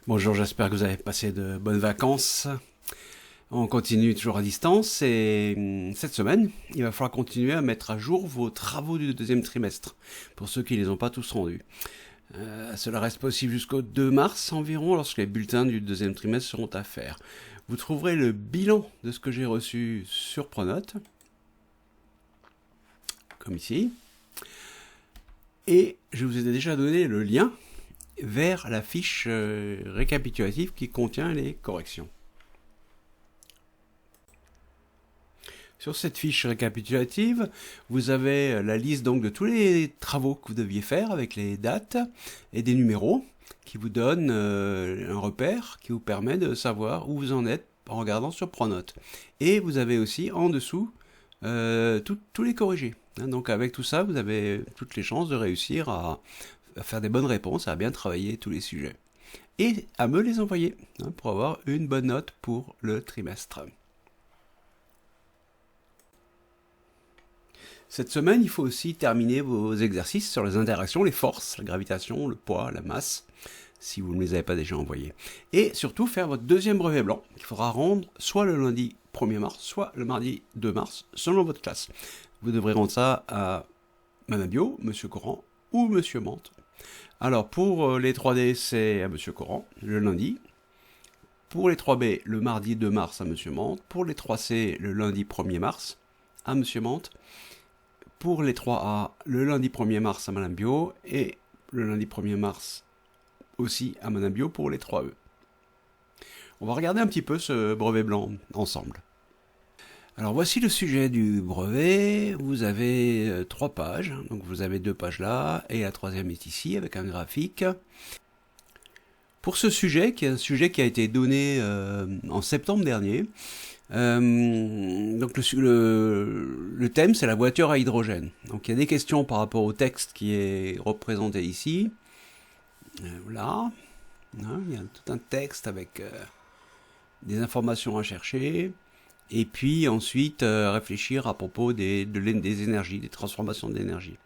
Bonjour, j'espère que vous avez passé de bonnes vacances. On continue toujours à distance et cette semaine, il va falloir continuer à mettre à jour vos travaux du deuxième trimestre, pour ceux qui ne les ont pas tous rendus. Cela reste possible jusqu'au 2 mars environ, lorsque les bulletins du deuxième trimestre seront à faire. Vous trouverez le bilan de ce que j'ai reçu sur Pronote, comme ici. Et je vous ai déjà donné le lien vers la fiche récapitulative qui contient les corrections. Sur cette fiche récapitulative, vous avez la liste donc de tous les travaux que vous deviez faire avec les dates et des numéros qui vous donnent un repère qui vous permet de savoir où vous en êtes en regardant sur Pronote. Et vous avez aussi en dessous tous les corrigés. Donc avec tout ça, vous avez toutes les chances de réussir à faire des bonnes réponses, à bien travailler tous les sujets. Et à me les envoyer pour avoir une bonne note pour le trimestre. Cette semaine, il faut aussi terminer vos exercices sur les interactions, les forces, la gravitation, le poids, la masse, si vous ne les avez pas déjà envoyés. Et surtout faire votre deuxième brevet blanc, qu'il faudra rendre soit le lundi 1er mars, soit le mardi 2 mars, selon votre classe. Vous devrez rendre ça à Madame Bio, Monsieur Coran ou Monsieur Mante. Alors pour les 3D, c'est à Monsieur Coran, le lundi. Pour les 3B, le mardi 2 mars à Monsieur Mante. Pour les 3C, le lundi 1er mars à Monsieur Mante. Pour les 3A, le lundi 1er mars à Madame Bio. Et le lundi 1er mars aussi à Madame Bio pour les 3E. On va regarder un petit peu ce brevet blanc ensemble. Alors voici le sujet du brevet. Vous avez 3 pages, donc vous avez 2 pages là, et la troisième est ici avec un graphique. Pour ce sujet, qui est un sujet qui a été donné en septembre dernier, donc le thème c'est la voiture à hydrogène. Donc il y a des questions par rapport au texte qui est représenté ici. Là, il y a tout un texte avec des informations à chercher. Et puis ensuite réfléchir à propos des énergies, des transformations d'énergie.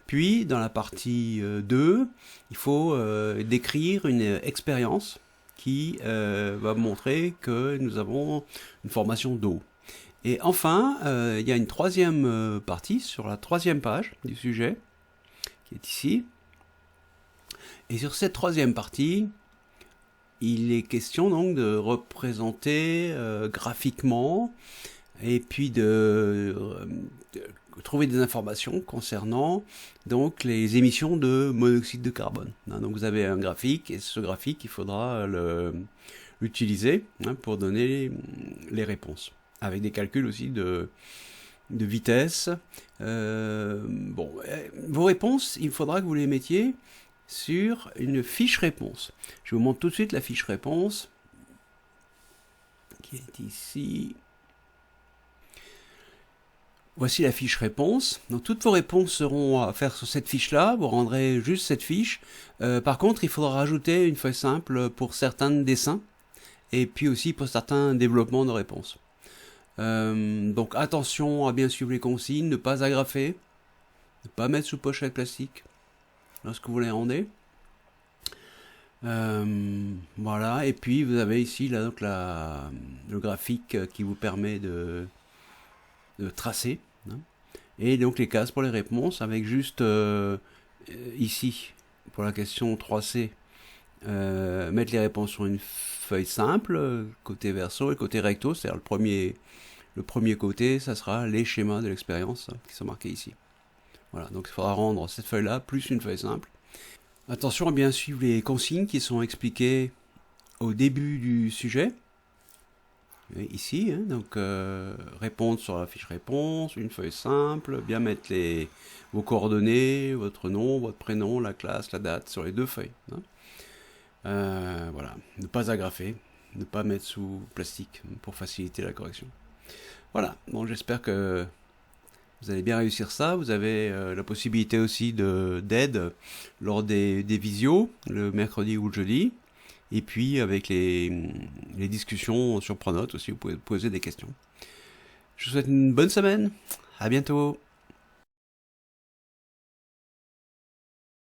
Puis dans la partie 2, il faut décrire une expérience qui va montrer que nous avons une formation d'eau. Et enfin, il y a une troisième partie sur la 3e page du sujet, qui est ici. Et sur cette 3e partie, il est question donc de représenter graphiquement et puis de trouver des informations concernant donc les émissions de monoxyde de carbone. Donc vous avez un graphique et ce graphique il faudra l'utiliser pour donner les réponses avec des calculs aussi de vitesse. Vos réponses, il faudra que vous les mettiez sur une fiche réponse. Je vous montre tout de suite la fiche réponse qui est ici. Voici la fiche réponse. Donc toutes vos réponses seront à faire sur cette fiche-là. Vous rendrez juste cette fiche. Par contre, il faudra rajouter une feuille simple pour certains dessins et puis aussi pour certains développements de réponses. Donc attention à bien suivre les consignes, ne pas agrafer, ne pas mettre sous pochette plastique lorsque vous les rendez. Voilà, et puis vous avez ici là, donc le graphique qui vous permet de tracer, et donc les cases pour les réponses avec juste ici pour la question 3C mettre les réponses sur une feuille simple côté verso et côté recto, c'est-à-dire le premier côté ça sera les schémas de l'expérience qui sont marqués ici. Voilà, donc il faudra rendre cette feuille-là plus une feuille simple. Attention à bien suivre les consignes qui sont expliquées au début du sujet. Ici, donc répondre sur la fiche réponse, une feuille simple, bien mettre vos coordonnées, votre nom, votre prénom, la classe, la date sur les 2 feuilles. Voilà, ne pas agrafer, ne pas mettre sous plastique pour faciliter la correction. Voilà, bon j'espère que vous allez bien réussir ça. Vous avez la possibilité aussi d'aide lors des visios, le mercredi ou le jeudi. Et puis avec les discussions sur Pronote aussi, vous pouvez poser des questions. Je vous souhaite une bonne semaine. À bientôt.